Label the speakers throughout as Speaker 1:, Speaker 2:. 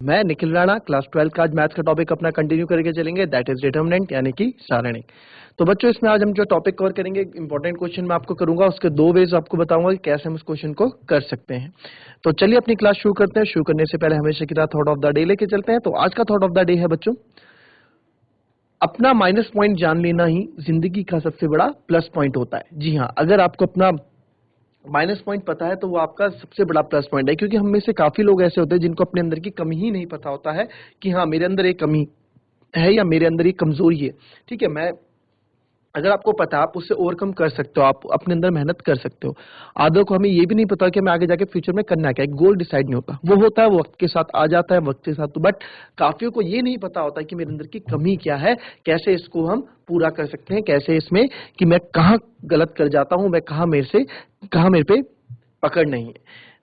Speaker 1: मैं निखिल राणा क्लास 12 का आज मैथ्स का टॉपिक अपना कंटिन्यू करके चलेंगे, दैट इज डिटरमिनेंट यानी कि सारणिक। तो बच्चों इसमें आज हम जो टॉपिक कवर करेंगे, इंपॉर्टेंट क्वेश्चन मैं आपको करूंगा, उसके दो वेज आपको बताऊंगा कि कैसे हम उस क्वेश्चन को कर सकते हैं। तो चलिए अपनी क्लास शुरू करते हैं। शुरू करने से पहले हमेशा की तरह थॉट ऑफ द डे लेके चलते हैं। तो आज का थॉट ऑफ द डे है बच्चों, अपना माइनस पॉइंट जान लेना ही जिंदगी का सबसे बड़ा प्लस पॉइंट होता है। जी हाँ, अगर आपको अपना माइनस पॉइंट पता है तो वो आपका सबसे बड़ा प्लस पॉइंट है, क्योंकि हम में से काफी लोग ऐसे होते हैं जिनको अपने अंदर की कमी ही नहीं पता होता है कि हाँ मेरे अंदर एक कमी है या मेरे अंदर एक कमजोरी है। ठीक है, मैं अगर आपको पता है आप उससे ओवरकम कर सकते हो, आप अपने अंदर मेहनत कर सकते हो। आदर को हमें ये भी नहीं पता कि हमें आगे जाके फ्यूचर में करना क्या है, गोल डिसाइड नहीं होता, वो होता है वो वक्त के साथ आ जाता है वक्त के साथ। बट काफियों को ये नहीं पता होता कि मेरे अंदर की कमी क्या है, कैसे इसको हम पूरा कर सकते हैं, कैसे इसमें कि मैं कहाँ गलत कर जाता हूँ, मैं कहाँ मेरे पे पकड़ नहीं है।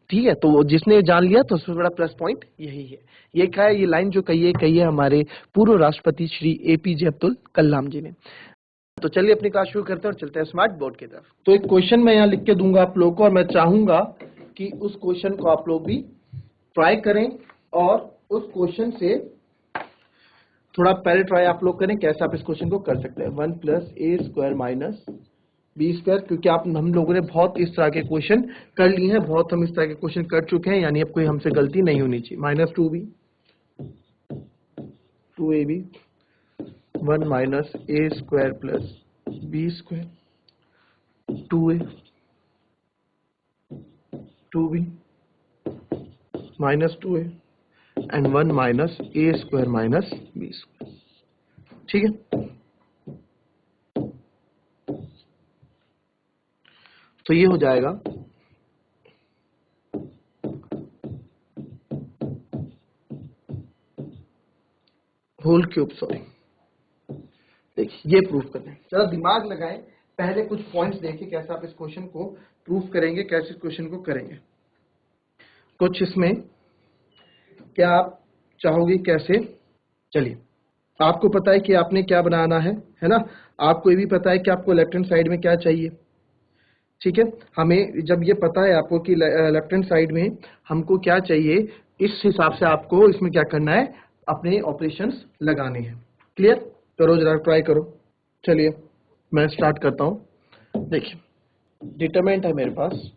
Speaker 1: ठीक है, तो जिसने जान लिया तो सबसे बड़ा प्लस पॉइंट यही है। ये क्या है, ये लाइन जो कही है हमारे पूर्व राष्ट्रपति श्री एपीजे अब्दुल कलाम जी ने। तो चलिए अपनी क्लास शुरू करते हैं और चलते हैं स्मार्ट बोर्ड की तरफ। तो एक क्वेश्चन मैं यहाँ लिख के दूंगा आप लोगों को, और मैं चाहूंगा कि उस क्वेश्चन को आप लोग भी ट्राई करें, और उस क्वेश्चन से थोड़ा पहले ट्राई आप लोग करें कैसे आप इस क्वेश्चन को कर सकते हैं। 1 + a² - b², क्योंकि हम लोगों ने बहुत इस तरह के क्वेश्चन कर लिए हैं, बहुत हम इस तरह के क्वेश्चन कर चुके हैं, यानी अब कोई हमसे गलती नहीं होनी चाहिए। -2b 2ab 1 - a² + b² 2a 2b -2a and 1 - a² - b²। ठीक है, तो ये हो जाएगा होल क्यूब। सॉरी, देखिए ये प्रूफ करना है, जरा दिमाग लगाएं, पहले कुछ पॉइंट्स देखिए कैसे आप इस क्वेश्चन को प्रूफ करेंगे, कैसे इस क्वेश्चन को करेंगे। कुछ इसमें क्या आप चाहोगे कैसे। चलिए, आपको पता है कि आपने क्या बनाना है ना। आपको ये भी पता है कि आपको लेफ्ट हैंड साइड में क्या चाहिए। ठीक है, हमें जब ये पता है आपको कि लेफ्ट हैंड साइड में हमको क्या चाहिए, इस हिसाब से आपको इसमें क्या करना है, अपने ऑपरेशंस लगाने हैं। क्लियर, करो जरा, ट्राई करो। चलिए मैं स्टार्ट करता हूं। देखिए डिटरमिनेंट है मेरे पास,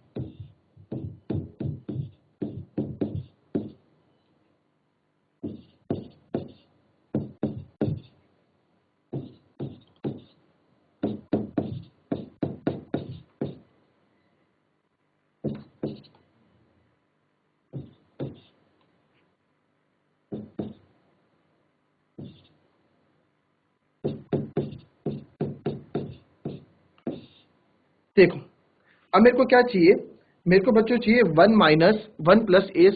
Speaker 1: देखो अब मेरे को क्या चाहिए, मेरे को बच्चों चाहिए 1 - 1 + a²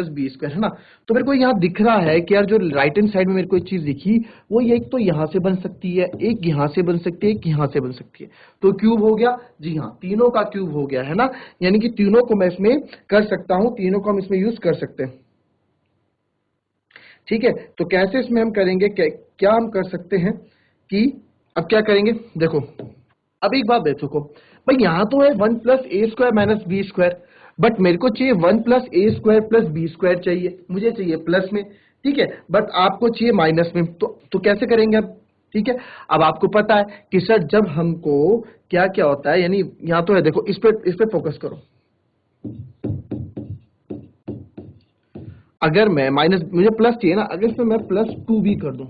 Speaker 1: + b², है ना। तो मेरे को यहाँ दिख रहा है कि यार जो राइट हैंड साइड में मेरे को एक चीज दिखी, वो ये एक तो यहाँ से बन सकती है, एक यहाँ से बन सकती है, एक यहाँ से बन सकती है। तो क्यूब हो गया, जी हाँ, तीनों का क्यूब हो गया, है ना। यानी कि तीनों को मैं इसमें कर सकता हूँ, तीनों को हम इसमें यूज कर सकते हैं। ठीक है, तो कैसे इसमें हम करेंगे, क्या हम कर सकते हैं कि अब क्या करेंगे, देखो अब एक बात देखो भाई, यहां तो है 1 + a² - b², बट मेरे को चाहिए 1 + a² + b² चाहिए, मुझे चाहिए प्लस में। ठीक है, बट आपको चाहिए माइनस में, तो कैसे करेंगे अब। ठीक है, अब आपको पता है कि सर जब हमको क्या क्या होता है, यानी यहां तो है, देखो इस पे फोकस करो। अगर मैं माइनस, मुझे प्लस चाहिए ना, अगर इसमें मैं +2b कर दूं,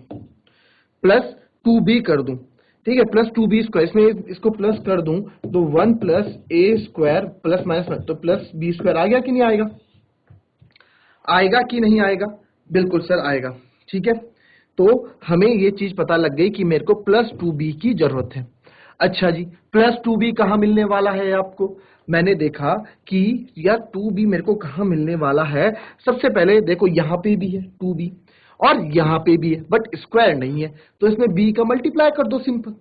Speaker 1: +2b कर दूं, ठीक है, +2b², इसमें इसको प्लस कर दूं तो 1 + a² + तो +b² आ गया कि नहीं आएगा, आएगा कि नहीं आएगा, बिल्कुल सर आएगा। ठीक है, तो हमें ये चीज पता लग गई कि मेरे को +2b की जरूरत है। अच्छा जी, +2b कहाँ मिलने वाला है आपको, मैंने देखा कि यार 2b मेरे को कहाँ मिलने वाला है। सबसे पहले देखो यहाँ पे भी है 2b, और यहाँ पे भी है, बट स्क्वायर नहीं है, तो इसमें b का मल्टीप्लाई कर दो, सिंपल।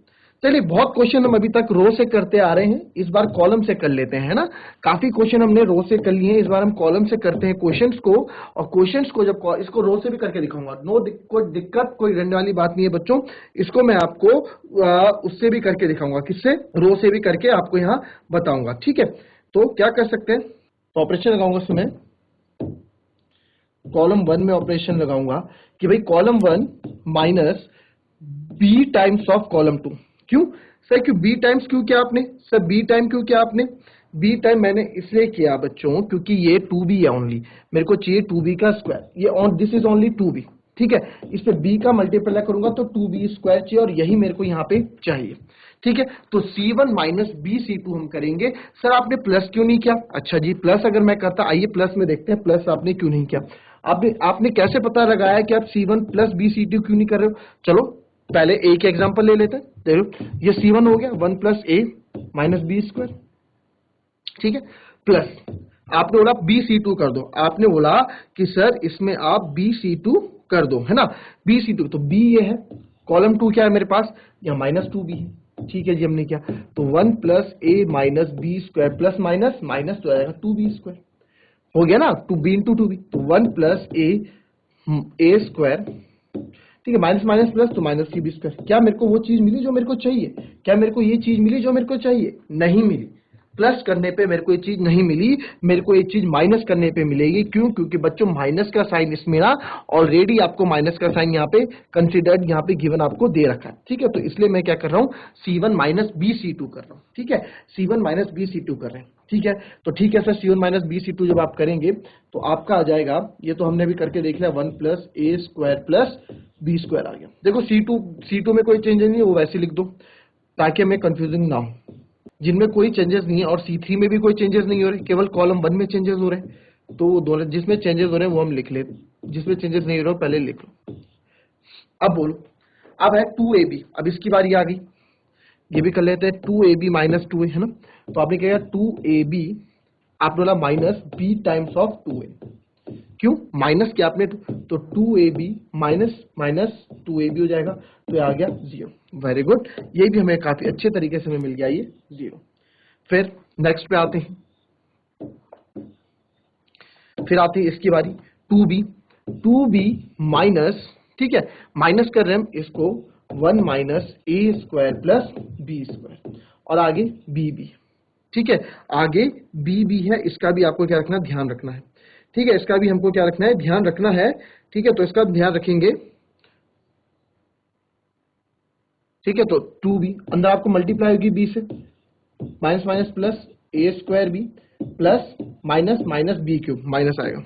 Speaker 1: चलिए, बहुत क्वेश्चन हम अभी तक रो से करते आ रहे हैं, इस बार कॉलम से कर लेते हैं, है ना। काफी क्वेश्चन हमने रो से कर लिए हैं, इस बार हम कॉलम से करते हैं क्वेश्चंस को। और क्वेश्चंस को जब इसको रो से भी करके दिखाऊंगा, कोई दिक्कत, कोई रहने वाली बात नहीं है बच्चों। इसको मैं आपको उससे भी करके दिखाऊंगा, किससे, रो से भी करके आपको यहाँ बताऊंगा। ठीक है, तो क्या कर सकते हैं, तो ऑपरेशन लगाऊंगा उसमें, कॉलम 1 में ऑपरेशन लगाऊंगा कि भाई column 1 minus B times of column 2। क्यों सर? क्यों बी टाइम्स क्यों किया आपने? सर बी टाइम क्यों किया आपने? बी टाइम मैंने इसलिए किया बच्चों क्योंकि ये 2b है ओनली, मेरे को चाहिए 2b का स्क्वायर, ये on this is only 2b, ठीक है। इस पे b का मल्टीप्लाई करूंगा तो 2b स्क्वायर चाहिए और यही मेरे को यहाँ पे चाहिए, ठीक है। तो c1 माइनस बी c2 हम करेंगे। सर आपने प्लस क्यों नहीं किया? अच्छा जी, प्लस अगर मैं करता, आइए प्लस में देखते हैं प्लस आपने क्यों नहीं किया। आपने कैसे पता लगाया कि आप c1 प्लस बी c2 क्यों नहीं कर रहे हो? चलो पहले ए के एग्जांपल ले लेते हैं। देखो ये c1 हो गया 1 plus A minus B square, ठीक है, प्लस आपने बोला बी c2 कर दो। आपने बोला कि सर इसमें आप बी c2 कर दो, है ना, बी c2, तो बी ये है, कॉलम 2 क्या है मेरे पास, या माइनस 2b है, ठीक है जी, हमने क्या, तो 1 plus A minus B square plus minus minus तो आएगा 2b स्क्वायर, हो गया ना, 2b इंटू 2b, तो 1 प्लस ए स्क्वायर, ठीक है, माइनस माइनस प्लस तो माइनस सी बी स्क्वायर। क्या मेरे को वो चीज मिली जो मेरे को चाहिए? क्या मेरे को ये चीज मिली जो मेरे को चाहिए? नहीं मिली। प्लस करने पे मेरे को ये चीज नहीं मिली, मेरे को ये चीज माइनस करने पे मिलेगी। क्यों? क्योंकि बच्चों माइनस का साइन इसमें ना ऑलरेडी आपको माइनस का साइन यहाँ पे कंसिडर्ड, यहाँ पे गिवन आपको दे रखा है, ठीक है। तो इसलिए मैं क्या कर रहा हूँ, c1 माइनस बी c2 कर रहा हूँ, ठीक है, c1 माइनस बी c2 कर रहे हैं, ठीक है। तो ठीक है sir, c1 minus B c2 जब आप करेंगे तो आपका आ जाएगा, ये तो हमने भी करके देख लिया, 1 plus A square plus B square आ गया। देखो c2 में कोई चेंज नहीं है, वो वैसे लिख दो ताकि हमें कंफ्यूजिंग ना हो। जिनमें कोई चेंजेस नहीं है और C3 में भी कोई चेंजेस नहीं हो रहे, केवल कॉलम 1 में चेंजेस हो रहे हैं, तो दोनों जिसमें चेंजेस हो रहे हैं वो हम लिख ले, जिसमें चेंजेस नहीं हो रहे पहले लिख लो। अब बोलो, अब है 2ab, अब इसकी बारी आ गई, ये भी कर लेते हैं, 2ab माइनस 2a है ना, तो आपने क्या किया 2ab, आपने बोला minus b times of 2a, क्यों माइनस क्या आपने, तो 2ab माइनस माइनस 2ab हो जाएगा, तो ये आ गया 0। वेरी गुड, ये भी हमें काफी अच्छे तरीके से हमें मिल गया ये 0। फिर नेक्स्ट पे आते हैं, फिर आती है इसकी बारी 2b माइनस, ठीक है, माइनस कर रहे हैं हम इसको 1 minus A square plus B square, और आगे b, ठीक है, आगे b है, इसका भी आपको क्या रखना, ध्यान रखना है, ठीक है, इसका भी हमको क्या रखना है, ध्यान रखना है, ठीक है। तो इसका ध्यान रखेंगे, ठीक है। तो 2b अंदर आपको मल्टीप्लाई होगी b से, minus minus plus A square B plus minus minus B cube, minus आएगा,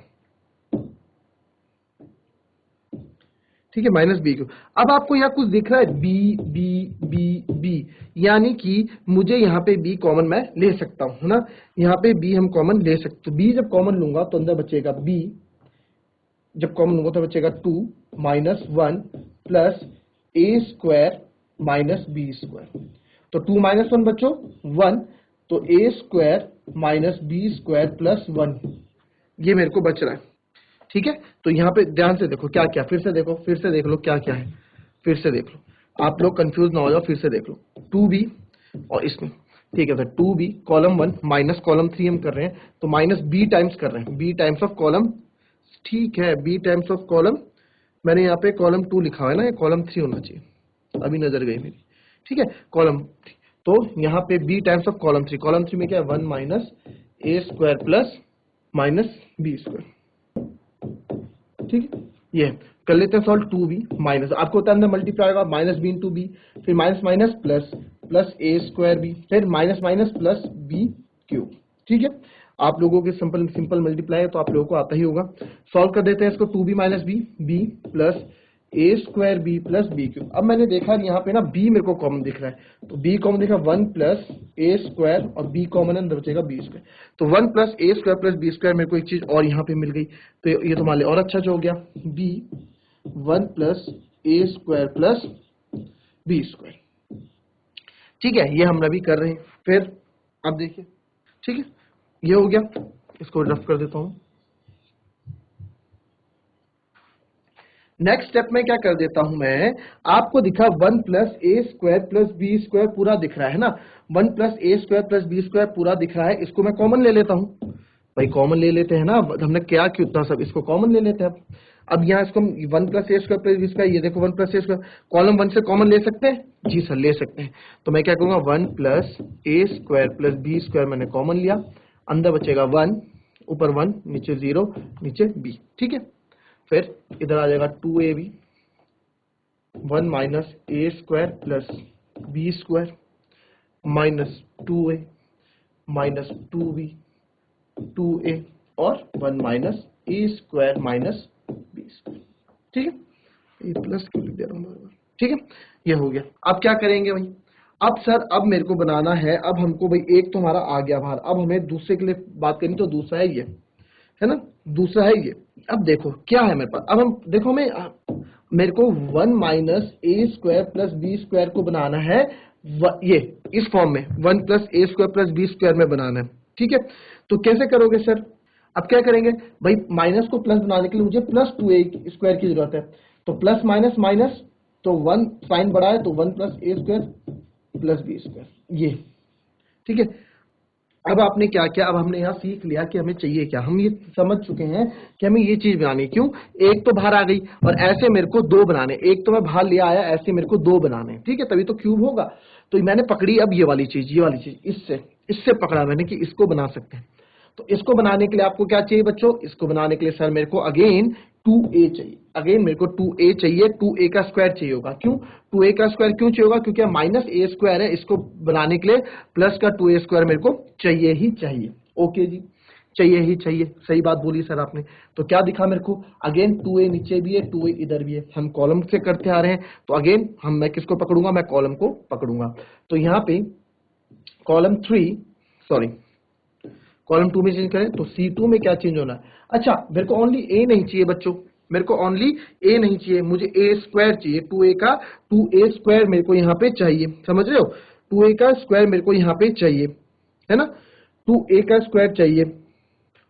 Speaker 1: ठीक है, माइनस बी क्यूब। अब आपको यहाँ कुछ दिख रहा है बी, यानी कि मुझे यहाँ पे b कॉमन मैं ले सकता हूँ, है ना, यहाँ पे b हम कॉमन ले सकते, तो b जब कॉमन लूंगा तो अंदर बचेगा b, जब कॉमन लूंगा तो बचेगा 2 minus 1 plus A square minus B square, तो 2 माइनस 1 बच्चों 1, तो A square minus B square plus 1, ये मेरे को बच रहा है, ठीक है। तो यहाँ पे ध्यान से देखो क्या क्या, फिर से देखो, फिर से देख लो क्या क्या है, फिर से देख लो, आप लोग कंफ्यूज ना हो जाओ, फिर से देख लो 2b और इसमें, ठीक है, तो 2b कॉलम 1 माइनस कॉलम 3 हम कर रहे हैं, तो माइनस b टाइम्स कर रहे हैं, b टाइम्स ऑफ कॉलम, ठीक है, b टाइम्स ऑफ कॉलम, मैंने यहाँ पे कॉलम 2 लिखा हुआ है ना, ये कॉलम 3 होना चाहिए, अभी नजर गई मेरी, ठीक है, कॉलम, तो यहाँ पे b times of column 3, column 3 में क्या है 1 minus A square plus minus B square, ठीक है, ये कर लेते हैं सॉल्व, 2b माइनस, आपको होता है अंदर मल्टीप्लाई होगा माइनस b इंटू बी, फिर minus minus plus plus A square B, फिर minus minus plus B cube, ठीक है। आप लोगों के सिंपल मल्टीप्लाई है तो आप लोगों को आता ही होगा। सॉल्व कर देते हैं इसको, 2b minus B plus A square B plus B cube. अब मैंने देखा यहाँ पे ना b मेरे को कॉमन दिख रहा है, तो b कॉमन दिखा 1 प्लस ए स्क्वायर और b कॉमन अंदर बचेगा बी स्क्वायर, तो 1 plus A square plus B square, मेरे को एक चीज और यहाँ पे मिल गई, तो ये तो मान लिया और अच्छा जो हो गया, b 1 plus A square plus B square, ठीक है, ये हम अभी कर रहे हैं। फिर अब देखिए, ठीक है, ये हो गया, इसको रफ कर देता हूं। नेक्स्ट स्टेप में क्या कर देता हूं मैं, आपको दिखा 1 plus A square plus B square पूरा दिख रहा है ना, 1 plus A square plus B square पूरा दिख रहा है, इसको मैं कॉमन ले लेता हूं, भाई कॉमन ले लेते हैं ना, हमने क्या क्यों उतना सब, इसको कॉमन ले लेते हैं। अब यहाँ इसको 1 plus A square plus B square, ये देखो 1 प्लस ए स्क्वायर, कॉलम 1 से कॉमन ले सकते हैं, जी सर ले सकते हैं, तो मैं क्या करूंगा 1 plus A square plus B square मैंने कॉमन लिया, अंदर बचेगा 1, ऊपर 1 नीचे 0 नीचे b, ठीक है। फिर इधर आ जाएगा 2ab 1 minus A square plus B square minus 2a minus 2b 2a और 1 minus A square minus B square. ठीक है, ये प्लस क्यों लिख दे रहा हूं बार बार। ठीक है, ये हो गया। अब क्या करेंगे भाई, अब सर अब मेरे को बनाना है, अब हमको भाई एक तो हमारा आ गया बाहर, अब हमें दूसरे के लिए बात करनी, तो दूसरा है ये, है ना, दूसरा है ये। अब देखो क्या है मेरे पास, अब हम देखो मेरे को 1 minus A square plus B square को बनाना है ये इस फॉर्म में 1 plus A square plus B square में बनाना है। ठीक है, तो कैसे करोगे सर, अब क्या करेंगे भाई, माइनस को प्लस बनाने के लिए मुझे प्लस 2a स्क्वायर की जरूरत है, तो प्लस माइनस माइनस, तो 1 साइन बड़ा है तो 1 plus A square plus B square, ये। ठीक है, अब आपने क्या किया, अब हमने यहाँ सीख लिया कि हमें चाहिए क्या, हम ये समझ चुके हैं कि हमें ये चीज बनानी, क्यों, एक तो बाहर आ गई और ऐसे मेरे को दो बनाने, एक तो मैं बाहर ले आया, ऐसे मेरे को दो बनाने। ठीक है, तभी तो क्यूब होगा। तो मैंने पकड़ी अब ये वाली चीज, इससे पकड़ा मैंने कि इसको बना सकते हैं। तो इसको बनाने के लिए आपको क्या चाहिए बच्चों, इसको बनाने के लिए सर मेरे को अगेन 2a चाहिए, अगेन मेरे को 2a चाहिए, 2a का स्क्वायर चाहिए होगा। क्यों 2a का स्क्वायर क्यों चाहिए होगा, क्योंकि माइनस ए स्क्वायर है, इसको बनाने के लिए प्लस का 2a स्क्वायर मेरे को चाहिए ही चाहिए। ओके जी, चाहिए ही चाहिए, सही बात बोली सर आपने। तो क्या दिखा मेरे को, अगेन 2a नीचे भी है, 2a इधर भी है, हम कॉलम से करते आ रहे हैं, तो अगेन मैं किसको पकड़ूंगा, मैं कॉलम को पकड़ूंगा। तो यहाँ पे कॉलम 3 सॉरी कॉलम 2 में चेंज करें तो C2 में क्या चेंज होना है। अच्छा, मेरे को ओनली ए नहीं चाहिए बच्चों, मेरे को ओनली ए नहीं चाहिए, मुझे ए स्क्वायर चाहिए, 2a का 2a स्क्वायर मेरे को यहाँ पे चाहिए, समझ रहे हो, 2a का स्क्वायर मेरे को यहाँ पे चाहिए, है ना, 2a का स्क्वायर चाहिए,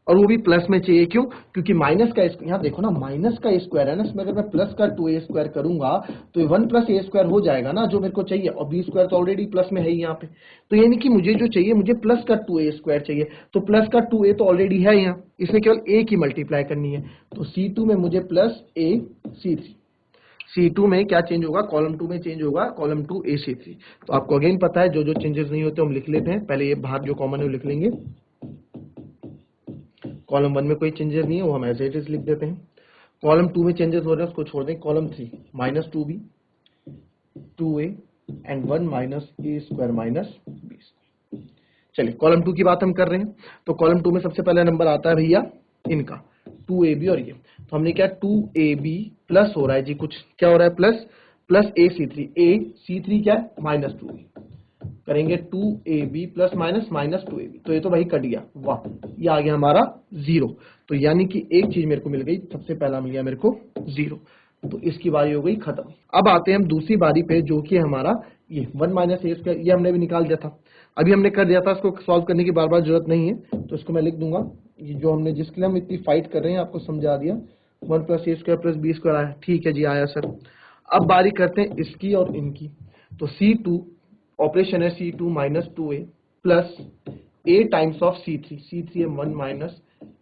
Speaker 1: और वो भी प्लस में चाहिए। क्यों, क्योंकि माइनस का, यहाँ देखो ना, माइनस का स्क्वायर है ना, इसमें अगर मैं प्लस का 2a स्क्वायर करूंगा तो ये 1 प्लस ए स्क्वायर हो जाएगा ना, जो मेरे को चाहिए, और बी स्क्वायर तो ऑलरेडी प्लस में है ही यहाँ पे। तो यानी कि मुझे जो चाहिए, मुझे प्लस का 2a स्क्वायर चाहिए, तो प्लस का 2a तो ऑलरेडी है यहाँ, इसमें केवल a की मल्टीप्लाई करनी है। तो C2 में मुझे प्लस a C3, C2 में क्या चेंज होगा, कॉलम 2 में चेंज होगा, कॉलम 2 a C3। तो आपको अगेन पता है, जो जो चेंजेस नहीं होते हम लिख लेते हैं, पहले ये बाहर जो कॉमन है वो लिख लेंगे, कॉलम 1 में कोई चेंजेस नहीं है, वो हम एज इट इज लिख देते हैं। कॉलम 2 में चेंजेस हो रहे हैं, उसको छोड़ दें। Column 3 minus 2b 2a and 1 minus A square minus B square. चलिए कॉलम 2 की बात हम कर रहे हैं, तो कॉलम 2 में सबसे पहला नंबर आता है भैया इनका 2ab, और ये तो हमने क्या 2ab प्लस हो रहा है जी, कुछ क्या हो रहा है, प्लस a C3 क्या है माइनस 2b, करेंगे 2ab plus minus minus 2ab, तो ये तो भाई कट गया, वाह, ये आ गया हमारा 0। तो यानी कि एक चीज मेरे को मिल गई, सबसे पहला मिल गया मेरे को 0, तो इसकी बारी हो गई खत्म। अब आते हैं हम दूसरी बारी पे, जो कि हमारा ये 1 माइनस ए स्क्वायर, ये हमने भी निकाल दिया था, अभी हमने कर दिया था, इसको सॉल्व करने की बार बार जरूरत नहीं है, तो इसको मैं लिख दूंगा, ये जो हमने जिसके लिए हम इतनी फाइट कर रहे हैं आपको समझा दिया, 1 plus A square plus B square आया, ठीक है जी आया सर। अब बारी करते हैं इसकी और इनकी, तो C2 ऑपरेशन है C2 minus 2a plus a times of C3 है 1 minus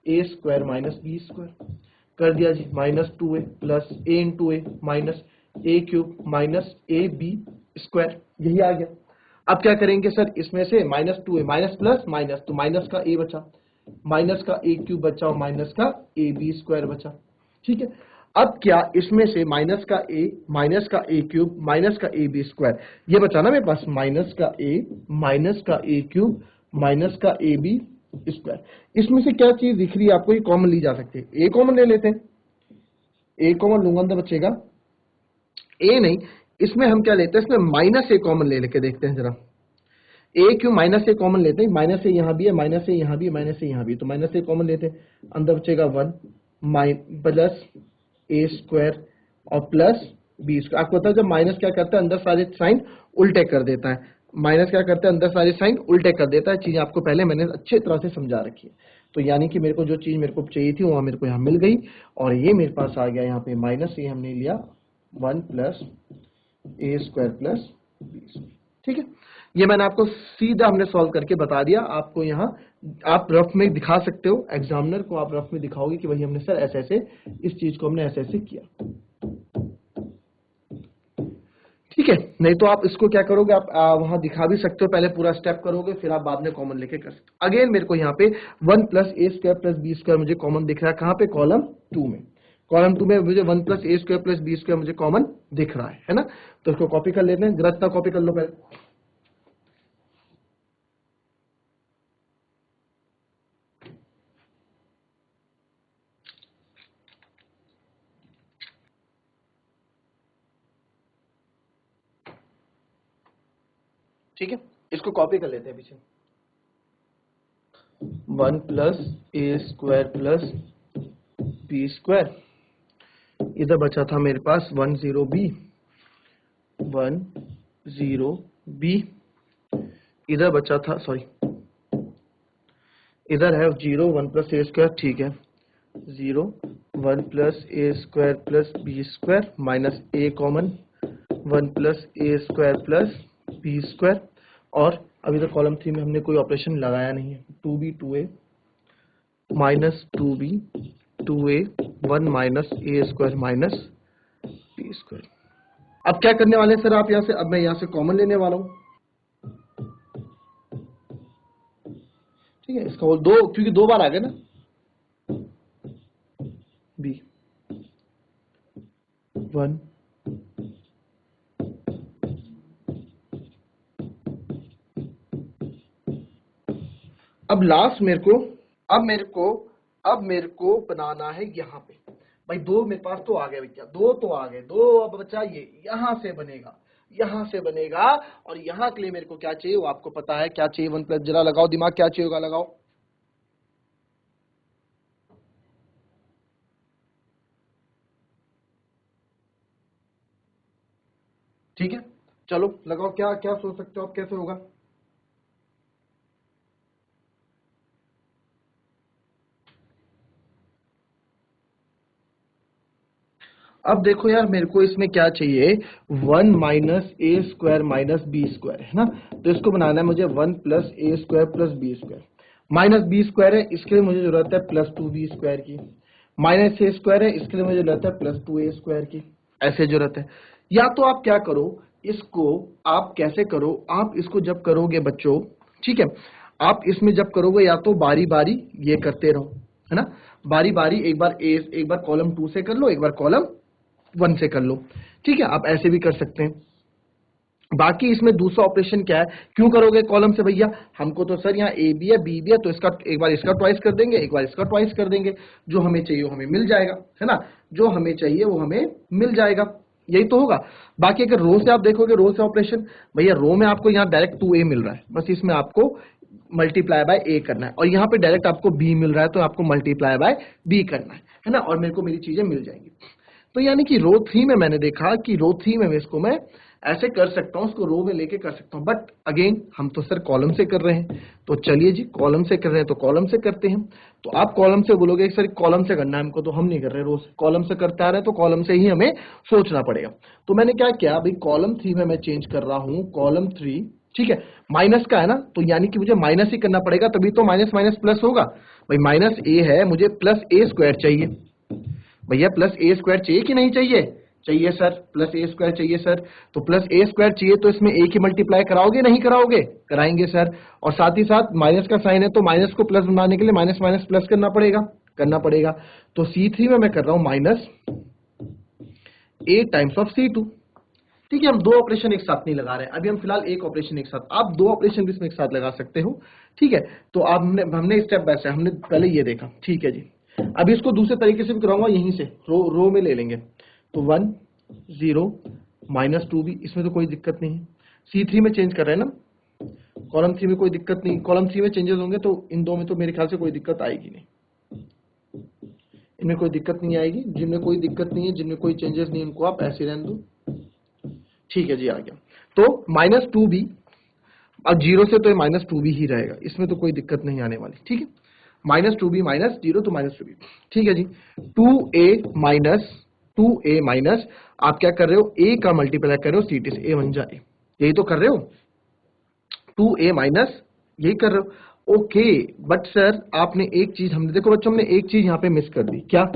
Speaker 1: A square minus B square, कर दिया जी, minus 2a plus a into A minus A cube minus A B square, यही आ गया। अब क्या करेंगे सर, इसमें से minus 2a minus plus minus, तो माइनस का a बचा, माइनस का a क्यूब बचा और माइनस का ए बी स्क्वायर बचा। ठीक है, अब क्या इसमें से माइनस का a क्यूब माइनस का ए बी स्क्वायर, ये बचा ना मेरे पास, माइनस का a क्यूब माइनस का ए बी स्क्वायर, इसमें से क्या चीज दिख रही है आपको, ये कॉमन ली जा सकती है, a कॉमन ले लेते हैं, a कॉमन लूंगा अंदर बचेगा a नहीं, इसमें हम क्या लेते हैं, इसमें माइनस a कॉमन ले लेके देखते हैं जरा, a क्यों माइनस a कॉमन लेते हैं, माइनस a यहाँ भी है, माइनस a यहाँ भी है, माइनस a यहाँ भी, तो माइनस a कॉमन लेते हैं, अंदर बचेगा 1 प्लस ए स्क्वायर और प्लस बी स्क्वायर। आपको पता है जब माइनस क्या करता है, अंदर सारे साइन उल्टे कर देता है, माइनस क्या करता है, अंदर सारे साइन उल्टे कर देता है, चीज आपको पहले मैंने अच्छे तरह से समझा रखी है। तो यानी कि मेरे को जो चीज मेरे को चाहिए थी वो मेरे को यहाँ मिल गई, और ये मेरे पास आ गया यहाँ पे माइनस ए हमने लिया 1 plus A square plus B square. ठीक है, ये मैंने आपको सीधा हमने सॉल्व करके बता दिया, आपको यहाँ आप रफ में दिखा सकते हो, एग्जामिनर को आप रफ में दिखाओगे कि वही हमने सर ऐसे ऐसे इस चीज को हमने ऐसे ऐसे किया। ठीक है, नहीं तो आप इसको क्या करोगे, आप वहां दिखा भी सकते हो, पहले पूरा स्टेप करोगे फिर आप बाद में कॉमन लेके कर सकते हो। अगेन मेरे को यहाँ पे 1 plus A square plus B square मुझे कॉमन दिख रहा है, कहाँ पे, कॉलम 2 में, कॉलम 2 में मुझे 1 plus A square plus B square मुझे कॉमन दिख रहा है ना। तो इसको कॉपी कर लेते हैं, ग्रस्ता कॉपी कर लो पहले। ठीक है, इसको कॉपी कर लेते हैं पीछे। 1 plus A square plus B square, इधर बचा था मेरे पास 1 0 बी, 1 0 बी, इधर बचा था, सॉरी इधर है 0 1 प्लस ए स्क्वायर, ठीक है 0 1 plus A square plus B square minus A common 1 plus A square plus B square, और अभी तक कॉलम 3 में हमने कोई ऑपरेशन लगाया नहीं है। 2b 2a minus 2b 2a 1 minus A square minus B square. अब क्या करने वाले हैं सर आप यहाँ से, अब मैं यहाँ से कॉमन लेने वाला हूँ, ठीक है, इसका दो, क्योंकि 2 बार आ गए ना, b 1 अब लास्ट मेरे को बनाना है यहाँ पे भाई 2 मेरे पास तो आ गए भैया, 2 तो आ गए, 2 अब बचा ये यहाँ से बनेगा, और यहाँ के लिए मेरे को क्या चाहिए वो आपको पता है क्या चाहिए। 1 प्लस, जरा लगाओ दिमाग, क्या चाहिए होगा, लगाओ। ठीक है, चलो लगाओ, क्या क्या सोच सकते हो आप, कैसे होगा। अब देखो यार, मेरे को इसमें क्या चाहिए, 1 minus A square minus B square है ना, तो इसको बनाना है मुझे 1 plus A square plus B square minus B square है, इसके लिए मुझे जरूरत है प्लस 2b स्क्वायर की, माइनस ए स्क्वायर है, इसके लिए मुझे जरूरत है प्लस 2a स्क्वायर की, ऐसे जरूरत है। या तो आप क्या करो, इसको आप कैसे करो, आप इसको जब करोगे बच्चों, ठीक है, आप इसमें जब करोगे या तो बारी बारी ये करते रहो, है ना, बारी बारी, एक बार कॉलम 2 से कर लो, एक बार कॉलम 1 से कर लो, ठीक है, आप ऐसे भी कर सकते हैं। बाकी इसमें दूसरा ऑपरेशन क्या है, क्यों करोगे कॉलम से भैया, हमको तो सर यहाँ ए बी है बी है, तो इसका एक बार इसका ट्वाइस कर देंगे, एक बार इसका ट्वाइस कर देंगे, जो हमें चाहिए वो हमें मिल जाएगा, है ना, जो हमें चाहिए वो हमें मिल जाएगा, यही तो होगा। बाकी अगर रो से आप देखोगे, रो से ऑपरेशन, भैया रो में आपको यहाँ डायरेक्ट 2a मिल रहा है, बस इसमें आपको मल्टीप्लाई बाय a करना है, और यहाँ पे डायरेक्ट आपको b मिल रहा है, तो आपको मल्टीप्लाई बाय b करना है ना, और मेरे को मेरी चीजें मिल जाएंगी। तो यानी कि रो 3 में मैंने देखा कि रो 3 में इसको मैं ऐसे कर सकता हूं, उसको रो में लेके कर सकता हूं, बट अगेन हम तो सर कॉलम से कर रहे हैं, तो चलिए जी कॉलम से कर रहे हैं तो कॉलम से करते हैं। तो आप कॉलम से बोलोगे सर कॉलम से करना है हमको, तो हम नहीं कर रहे, रो से कॉलम से करते आ रहे हैं, तो कॉलम से ही हमें सोचना पड़ेगा। तो मैंने क्या किया, भाई कॉलम 3 में मैं चेंज कर रहा हूं, कॉलम 3, ठीक है, माइनस का है ना, तो यानी कि मुझे माइनस ही करना पड़ेगा, तभी तो माइनस माइनस प्लस होगा। भाई माइनस ए है, मुझे प्लस ए स्क्वायर चाहिए, भैया प्लस ए स्क्वायर चाहिए कि नहीं चाहिए, चाहिए सर, प्लस ए स्क्वायर चाहिए सर, तो प्लस ए स्क्वायर चाहिए, तो इसमें ए की मल्टीप्लाई कराओगे नहीं कराओगे, कराएंगे सर, और साथ ही साथ माइनस का साइन है, तो माइनस को प्लस बनाने के लिए माइनस माइनस प्लस करना पड़ेगा। तो C3 में मैं कर रहा हूं minus A times of C2, ठीक है, हम 2 ऑपरेशन एक साथ नहीं लगा रहे हैं, अभी हम फिलहाल एक ऑपरेशन एक साथ, आप 2 ऑपरेशन भी इसमें एक साथ लगा सकते हो, ठीक है। तो अब हमने स्टेप बाय स्टेप, हमने पहले ये देखा, ठीक है जी। अब इसको दूसरे तरीके से भी कराऊंगा, यहीं से रो में ले लेंगे, तो 1 0 माइनस 2b, इसमें तो कोई दिक्कत नहीं है। C3 में चेंज कर रहे हैं ना, कॉलम 3 में कोई दिक्कत नहीं, कॉलम 3 में चेंजेस होंगे तो इन 2 में तो मेरे ख्याल से कोई दिक्कत आएगी नहीं, इनमें कोई दिक्कत नहीं आएगी, जिनमें कोई दिक्कत नहीं है, जिनमें कोई चेंजेस नहीं, उनको आप ऐसे रहने दो, ठीक है जी, आ गया। तो माइनस 2b, अब 0 से तो ये माइनस 2b ही रहेगा, इसमें तो कोई दिक्कत नहीं आने वाली, ठीक है, माइनस 2b माइनस 0 तो माइनस 2b, ठीक है जी। 2a माइनस आप क्या कर रहे हो, a का मल्टीप्लाई कर रहे हो C2 से, a बन जाए, यही तो कर रहे हो, 2a माइनस यही कर रहे हो, ओके। बट सर आपने एक चीज, हमने देखो बच्चों, हमने एक चीज यहाँ पे मिस कर दी, क्या,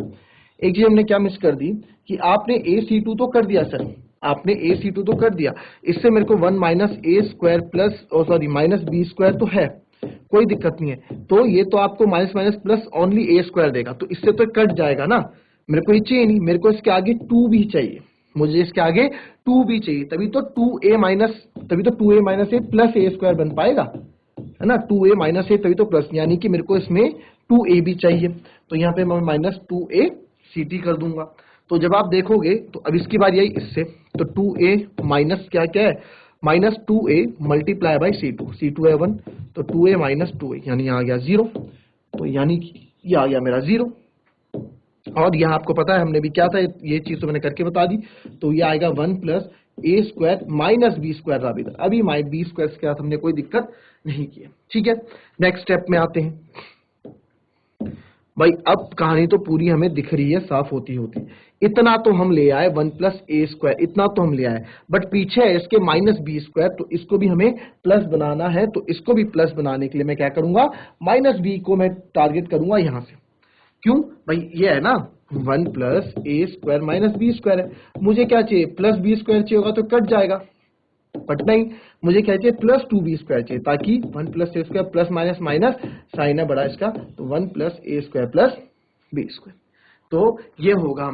Speaker 1: एक चीज हमने क्या मिस कर दी, कि आपने AC2 तो कर दिया सर, आपने AC2 तो कर दिया, इससे मेरे को 1 minus A square plus, sorry minus B square तो है, कोई दिक्कत नहीं है, तो ये तो आपको माइनस माइनस प्लस ओनली ए स्क्वायर देगा, तो इससे तो कट जाएगा ना, मेरे को ये चाहिए नहीं, मेरे को इसके आगे 2 भी चाहिए, मुझे इसके आगे 2 भी चाहिए, तभी तो 2a माइनस, तभी तो 2a minus A plus A square बन पाएगा, है ना। 2a माइनस ए तभी तो प्लस, यानी कि मेरे को इसमें 2a भी चाहिए, तो यहाँ पे मैं माइनस 2a ct कर दूंगा। तो जब आप देखोगे तो अब इसकी बारी आई इससे, तो 2a माइनस क्या क्या है, minus 2a multiply by c2 है 1, तो 2a माइनस 2a यानी आ गया 0, तो यानी कि ये आ गया मेरा 0। और यहाँ आपको पता है हमने भी क्या था, ये चीज तो मैंने करके बता दी, तो ये आएगा 1 plus A square minus B square रहा इधर, अभी बी स्क्वायर के साथ हमने कोई दिक्कत नहीं की, ठीक है। नेक्स्ट स्टेप में आते हैं भाई, अब कहानी तो पूरी हमें दिख रही है साफ होती होती, इतना तो हम ले आए 1 प्लस ए स्क्वायर, इतना तो हम ले आए, बट पीछे है इसके माइनस बी स्क्वायर, तो इसको भी हमें प्लस बनाना है, तो इसको भी प्लस बनाने के लिए मैं क्या करूंगा, माइनस बी को मैं टारगेट करूंगा यहां से। क्यों भाई, ये है ना 1 plus A square minus B square है, मुझे क्या चाहिए, प्लस बी स्क्वायर चाहिए होगा तो कट जाएगा, बट नहीं, मुझे क्या चाहिए, प्लस 2b स्क्वायर चाहिए, ताकि 1 plus A square plus minus minus sign है बड़ा इसका, तो 1 plus A square plus B square, तो ये होगा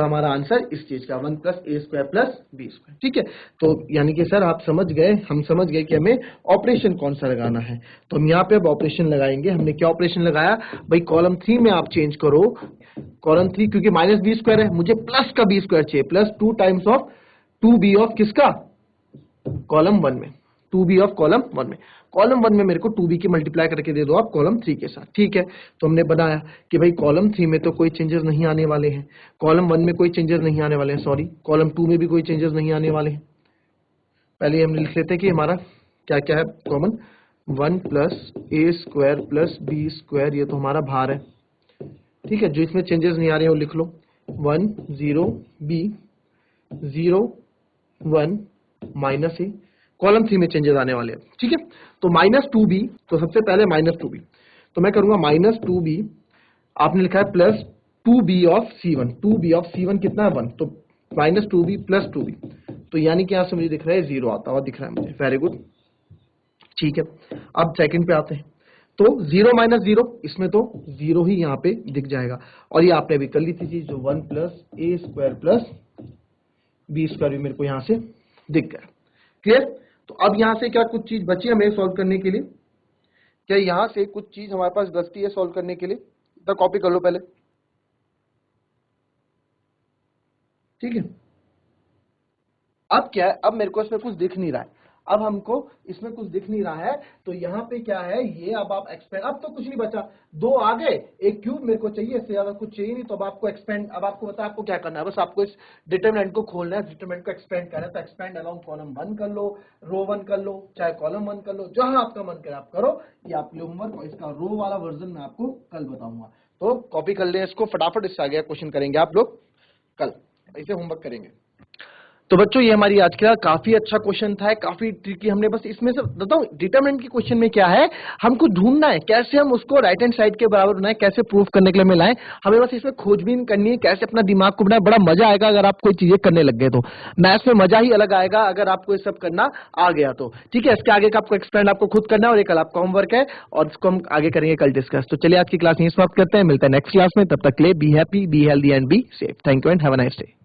Speaker 1: हमारा आंसर इस चीज का, 1 plus A square plus B square, ठीक है। तो यानी कि सर आप समझ गए, हम समझ गए कि हमें ऑपरेशन कौन सा लगाना है, तो हम यहाँ पे अब ऑपरेशन लगाएंगे। हमने क्या ऑपरेशन लगाया भाई, कॉलम 3 में आप चेंज करो, कॉलम 3 क्योंकि माइनस बी स्क्वायर है, मुझे प्लस का बी स्क्वायर चाहिए, plus 2 times of 2b of किसका, कॉलम 1 में, 2b ऑफ कॉलम 1 में, कॉलम 1 में मेरे को 2b की मल्टीप्लाई करके दे दो आप कॉलम 3 के साथ, ठीक है। तो हमने बनाया कि भाई कॉलम 3 में तो कोई चेंजेस नहीं आने वाले हैं, कॉलम 1 में कोई चेंजेस नहीं आने वाले हैं, सॉरी कॉलम 2 में भी कोई चेंजेस नहीं आने वाले हैं। पहले हम लिख लेते हैं कि हमारा क्या क्या है common, 1 plus A square plus B square, ये तो हमारा भार है, ठीक है। जो इसमें चेंजेस नहीं आ रहे हैं वो लिख लो, 1 0 b 0 1 माइनस ए, कॉलम 3 में चेंजेस आने वाले हैं, ठीक है। तो माइनस 2b, तो सबसे पहले माइनस 2b, तो मैं करूंगा माइनस 2b, आपने लिखा है plus 2b of c1, 2b of c1 कितना है 1, तो माइनस 2b प्लस 2b, तो यानी कि यहां से मुझे दिख रहा है 0 आता हुआ दिख रहा है मुझे, वेरी गुड, ठीक है। अब सेकंड पे आते हैं, तो 0 माइनस 0, इसमें तो 0 ही यहाँ पे दिख जाएगा, और ये आपने भी कर ली थी चीज, जो 1 plus A square plus B square भी मेरे को यहां से दिख गया, क्लियर। तो अब यहां से क्या कुछ चीज बची हमें सॉल्व करने के लिए, क्या यहां से कुछ चीज हमारे पास बचती है सॉल्व करने के लिए, तो कॉपी कर लो पहले, ठीक है। अब क्या है, अब मेरे को इसमें कुछ दिख नहीं रहा है, अब हमको इसमें कुछ दिख नहीं रहा है, तो यहाँ पे क्या है ये, अब आप एक्सपेंड, अब तो कुछ नहीं बचा, 2 आ गए, एक क्यूब मेरे को चाहिए, इससे ज्यादा कुछ चाहिए नहीं, तो अब आपको एक्सपेंड, अब आपको पता है आपको क्या करना है, बस आपको इस डिटरमिनेंट को खोलना है, डिटरमिनेंट को एक्सपेंड करना है, तो एक्सपेंड अलोंग कॉलम 1 कर लो, रो 1 कर लो, चाहे कॉलम 1 कर लो, जहां आपका मन करे आप करो, ये आप होमवर्क, और इसका रो वाला वर्जन मैं आपको कल बताऊंगा, तो कॉपी कर लें इसको फटाफट, इससे आगे क्वेश्चन करेंगे आप लोग कल, ऐसे होमवर्क करेंगे। तो बच्चों ये हमारी आज का काफी अच्छा क्वेश्चन था, काफी ट्रिकी, हमने बस इसमें से बताऊं डिटरमिनेंट के क्वेश्चन में क्या है, हमको ढूंढना है कैसे हम उसको राइट हैंड साइड के बराबर बनाएं, कैसे प्रूफ करने के लिए मिलाएं, हमें बस इसमें खोजबीन करनी है, कैसे अपना दिमाग को बनाए, बड़ा मजा आएगा अगर आप कोई चीजें करने लग गए तो, मैथ्स में मजा ही अलग आएगा अगर आपको ये सब करना आ गया तो, ठीक है। इसके आगे का आपको एक्सप्लेन आपको खुद करना है, और ये कल आपका होमवर्क है, और इसको हम आगे करेंगे कल डिस्कस। तो चलिए आज की क्लास यहीं समाप्त करते हैं, मिलते हैं नेक्स्ट क्लास में, तब तक के लिए be happy, be healthy and be safe. Thank you and have a nice day.